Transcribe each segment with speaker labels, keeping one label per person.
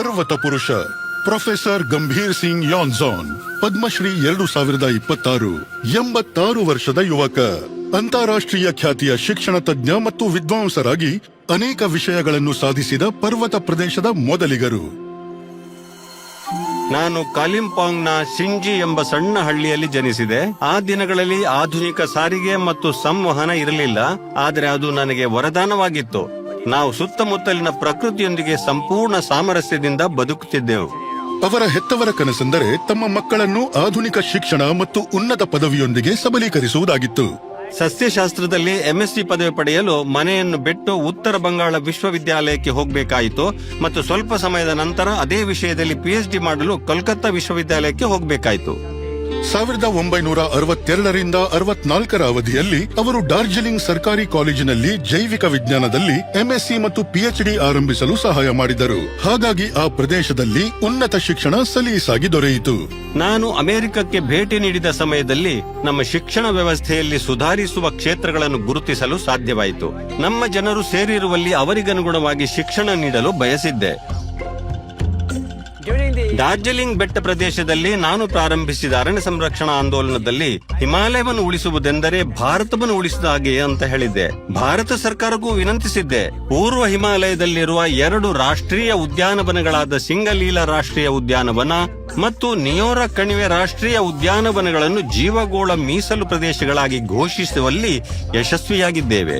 Speaker 1: ಪರ್ವತ ಪುರುಷ ಪ್ರೊಫೆಸರ್ ಗಂಭೀರ್ ಸಿಂಗ್ ಯಾನ್ಸಾನ್ ಪದ್ಮಶ್ರೀ 2026 86 ವರ್ಷದ ಯುವಕ ಅಂತಾರಾಷ್ಟ್ರೀಯ ಖ್ಯಾತಿಯ ಶಿಕ್ಷಣ ತಜ್ಞ ಮತ್ತು ವಿದ್ವಾಂಸರಾಗಿ ಅನೇಕ ವಿಷಯಗಳನ್ನು ಸಾಧಿಸಿದ ಪರ್ವತ ಪ್ರದೇಶದ ಮೊದಲಿಗರು.
Speaker 2: ನಾನು ಕಾಲಿಂಪಾಂಗ್ನ ಸಿಂಜಿ ಎಂಬ ಸಣ್ಣ ಹಳ್ಳಿಯಲ್ಲಿ ಜನಿಸಿದೆ. ಆ ದಿನಗಳಲ್ಲಿ ಆಧುನಿಕ ಸಾರಿಗೆ ಮತ್ತು ಸಂವಹನ ಇರಲಿಲ್ಲ, ಆದರೆ ಅದು ನನಗೆ ವರದಾನವಾಗಿತ್ತು. ನಾವು ಸುತ್ತಮುತ್ತಲಿನ ಪ್ರಕೃತಿಯೊಂದಿಗೆ ಸಂಪೂರ್ಣ ಸಾಮರಸ್ಯದಿಂದ ಬದುಕುತ್ತಿದ್ದೆವು.
Speaker 1: ಅವರ ಹೆತ್ತವರ ಕನಸೆಂದರೆ ತಮ್ಮ ಮಕ್ಕಳನ್ನು ಆಧುನಿಕ ಶಿಕ್ಷಣ ಮತ್ತು ಉನ್ನತ ಪದವಿಯೊಂದಿಗೆ ಸಬಲೀಕರಿಸುವುದಾಗಿತ್ತು.
Speaker 2: ಸಸ್ಯಶಾಸ್ತ್ರದಲ್ಲಿ ಎಂಎಸ್ಸಿ ಪದವಿ ಪಡೆಯಲು ಮನೆಯನ್ನು ಬಿಟ್ಟು ಉತ್ತರ ಬಂಗಾಳ ವಿಶ್ವವಿದ್ಯಾಲಯಕ್ಕೆ ಹೋಗಬೇಕಾಯಿತು ಮತ್ತು ಸ್ವಲ್ಪ ಸಮಯದ ನಂತರ ಅದೇ ವಿಷಯದಲ್ಲಿ ಪಿಎಚ್ಡಿ ಮಾಡಲು ಕೋಲ್ಕತ್ತಾ ವಿಶ್ವವಿದ್ಯಾಲಯಕ್ಕೆ ಹೋಗಬೇಕಾಯಿತು.
Speaker 1: 1962ರಿಂದ 64ರ ಅವಧಿಯಲ್ಲಿ ಅವರು ಡಾರ್ಜಿಲಿಂಗ್ ಸರ್ಕಾರಿ ಕಾಲೇಜಿನಲ್ಲಿ ಜೈವಿಕ ವಿಜ್ಞಾನದಲ್ಲಿ ಎಂಎಸ್ಸಿ ಮತ್ತು ಪಿಎಚ್ಡಿ ಆರಂಭಿಸಲು ಸಹಾಯ ಮಾಡಿದರು. ಹಾಗಾಗಿ ಆ ಪ್ರದೇಶದಲ್ಲಿ ಉನ್ನತ ಶಿಕ್ಷಣ ಸಲೀಸಾಗಿ ದೊರೆಯಿತು.
Speaker 2: ನಾನು ಅಮೆರಿಕಕ್ಕೆ ಭೇಟಿ ನೀಡಿದ ಸಮಯದಲ್ಲಿ ನಮ್ಮ ಶಿಕ್ಷಣ ವ್ಯವಸ್ಥೆಯಲ್ಲಿ ಸುಧಾರಿಸುವ ಕ್ಷೇತ್ರಗಳನ್ನು ಗುರುತಿಸಲು ಸಾಧ್ಯವಾಯಿತು. ನಮ್ಮ ಜನರು ಸೇರಿರುವಲ್ಲಿ ಅವರಿಗನುಗುಣವಾಗಿ ಶಿಕ್ಷಣ ನೀಡಲು ಬಯಸಿದ್ದೆ. ಡಾರ್ಜಿಲಿಂಗ್ ಬೆಟ್ಟ ಪ್ರದೇಶದಲ್ಲಿ ನಾನು ಪ್ರಾರಂಭಿಸಿದ ಅರಣ್ಯ ಸಂರಕ್ಷಣಾ ಆಂದೋಲನದಲ್ಲಿ ಹಿಮಾಲಯವನ್ನು ಉಳಿಸುವುದೆಂದರೆ ಭಾರತವನ್ನು ಉಳಿಸಿದ ಹಾಗೆ ಅಂತ ಹೇಳಿದ್ದೆ. ಭಾರತ ಸರ್ಕಾರಕ್ಕೂ ವಿನಂತಿಸಿದ್ದೆ. ಪೂರ್ವ ಹಿಮಾಲಯದಲ್ಲಿರುವ 2 ರಾಷ್ಟ್ರೀಯ ಉದ್ಯಾನವನಗಳಾದ ಸಿಂಗಲೀಲಾ ರಾಷ್ಟ್ರೀಯ ಉದ್ಯಾನವನ ಮತ್ತು ನಿಯೋರಾ ಕಣಿವೆ ರಾಷ್ಟ್ರೀಯ ಉದ್ಯಾನವನಗಳನ್ನು ಜೀವಗೋಳ ಮೀಸಲು ಪ್ರದೇಶಗಳಾಗಿ ಘೋಷಿಸುವಲ್ಲಿ ಯಶಸ್ವಿಯಾಗಿದ್ದೇವೆ.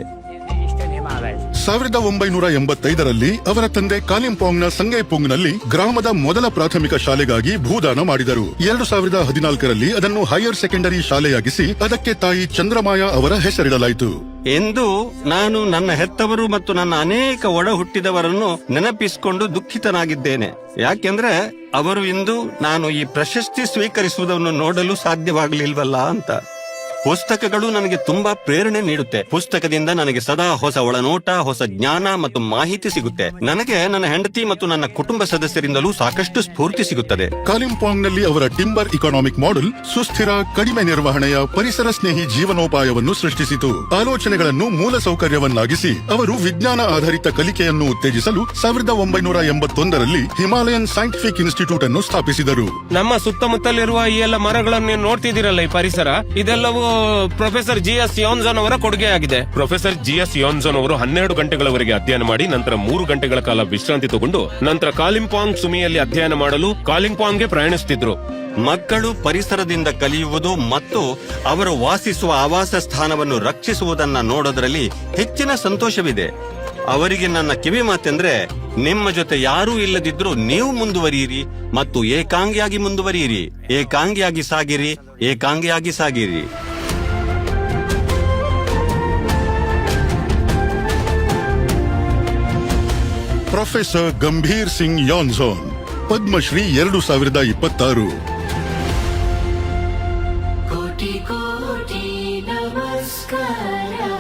Speaker 1: 1985ರಲ್ಲಿ ಅವರ ತಂದೆ ಕಾಲಿಂಪಾಂಗ್ನ ಸಂಗೈಪುಂಗ್ನಲ್ಲಿ ಗ್ರಾಮದ ಮೊದಲ ಪ್ರಾಥಮಿಕ ಶಾಲೆಗಾಗಿ ಭೂದಾನ ಮಾಡಿದರು. 2014ರಲ್ಲಿ ಅದನ್ನು ಹೈಯರ್ ಸೆಕೆಂಡರಿ ಶಾಲೆಯಾಗಿಸಿ ಅದಕ್ಕೆ ತಾಯಿ ಚಂದ್ರಮಾಯಾ ಅವರ ಹೆಸರಿಡಲಾಯಿತು.
Speaker 2: ಎಂದು ನಾನು ನನ್ನ ಹೆತ್ತವರು ಮತ್ತು ನನ್ನ ಅನೇಕ ಒಡ ಹುಟ್ಟಿದವರನ್ನು ನೆನಪಿಸಿಕೊಂಡು ದುಃಖಿತನಾಗಿದ್ದೇನೆ. ಯಾಕೆಂದ್ರೆ ಅವರು ಇಂದು ನಾನು ಈ ಪ್ರಶಸ್ತಿ ಸ್ವೀಕರಿಸುವುದನ್ನು ನೋಡಲು ಸಾಧ್ಯವಾಗಲಿಲ್ವಲ್ಲ ಅಂತ. ಪುಸ್ತಕಗಳು ನನಗೆ ತುಂಬಾ ಪ್ರೇರಣೆ ನೀಡುತ್ತೆ. ಪುಸ್ತಕದಿಂದ ನನಗೆ ಸದಾ ಹೊಸ ಒಳನೋಟ, ಹೊಸ ಜ್ಞಾನ ಮತ್ತು ಮಾಹಿತಿ ಸಿಗುತ್ತೆ. ನನಗೆ ನನ್ನ ಹೆಂಡತಿ ಮತ್ತು ನನ್ನ ಕುಟುಂಬ ಸದಸ್ಯರಿಂದಲೂ ಸಾಕಷ್ಟು ಸ್ಫೂರ್ತಿ ಸಿಗುತ್ತದೆ.
Speaker 1: ಕಾಲಿಂಪಾಂಗ್ನಲ್ಲಿ ಅವರ ಟಿಂಬರ್ ಇಕಾನಾಮಿಕ್ ಮಾಡೆಲ್ ಸುಸ್ಥಿರ, ಕಡಿಮೆ ನಿರ್ವಹಣೆಯ, ಪರಿಸರ ಸ್ನೇಹಿ ಜೀವನೋಪಾಯವನ್ನು ಸೃಷ್ಟಿಸಿತು. ಆಲೋಚನೆಗಳನ್ನು ಮೂಲ ಸೌಕರ್ಯವನ್ನಾಗಿಸಿ ಅವರು ವಿಜ್ಞಾನ ಆಧಾರಿತ ಕಲಿಕೆಯನ್ನು ಉತ್ತೇಜಿಸಲು 1981ರಲ್ಲಿ ಹಿಮಾಲಯನ್ ಸೈಂಟಿಫಿಕ್ ಇನ್ಸ್ಟಿಟ್ಯೂಟ್ ಅನ್ನು ಸ್ಥಾಪಿಸಿದರು.
Speaker 3: ನಮ್ಮ ಸುತ್ತಮುತ್ತಲಿರುವ ಈ ಎಲ್ಲ ಮರಗಳನ್ನು ನೋಡ್ತಿದ್ದೀರಲ್ಲ, ಈ ಪರಿಸರ ಇದೆಲ್ಲವೂ ಪ್ರೊಫೆಸರ್ ಜಿ.ಎಸ್. ಯಾನ್ಸಾನ್ ಅವರ ಕೊಡುಗೆಯಾಗಿದೆ.
Speaker 4: Professor GS. ಯಾನ್ಸಾನ್ ಅವರು 12 ಗಂಟೆಗಳವರೆಗೆ ಅಧ್ಯಯನ ಮಾಡಿ ನಂತರ 3 ಗಂಟೆಗಳ ಕಾಲ ವಿಶ್ರಾಂತಿ ತಗೊಂಡು ನಂತರ ಕಾಲಿಂಪಾಂಗ್ ಸುಮಿಯಲ್ಲಿ ಅಧ್ಯಯನ ಮಾಡಲು ಕಾಲಿಂಪಾಂಗ್ಗೆ ಪ್ರಯಾಣಿಸುತ್ತಿದ್ರು.
Speaker 2: ಮಕ್ಕಳು ಪರಿಸರದಿಂದ ಕಲಿಯುವುದು ಮತ್ತು ಅವರು ವಾಸಿಸುವ ಆವಾಸ ಸ್ಥಾನವನ್ನು ರಕ್ಷಿಸುವುದನ್ನ ನೋಡೋದ್ರಲ್ಲಿ ಹೆಚ್ಚಿನ ಸಂತೋಷವಿದೆ. ಅವರಿಗೆ ನನ್ನ ಕಿವಿ ಮಾತೆಂದ್ರೆ, ನಿಮ್ಮ ಜೊತೆ ಯಾರೂ ಇಲ್ಲದಿದ್ರೂ ನೀವು ಮುಂದುವರಿಯಿರಿ ಮತ್ತು ಏಕಾಂಗಿಯಾಗಿ ಮುಂದುವರಿಯಿರಿ. ಏಕಾಂಗಿಯಾಗಿ ಸಾಗಿರಿ, ಏಕಾಂಗಿಯಾಗಿ ಸಾಗಿರಿ.
Speaker 1: ಪ್ರೊಫೆಸರ್ ಗಂಭೀರ್ ಸಿಂಗ್ ಯಾನ್ಸಾನ್ ಪದ್ಮಶ್ರೀ 2026.
Speaker 5: ಕೋಟಿ ಕೋಟಿ ನಮಸ್ಕಾರ.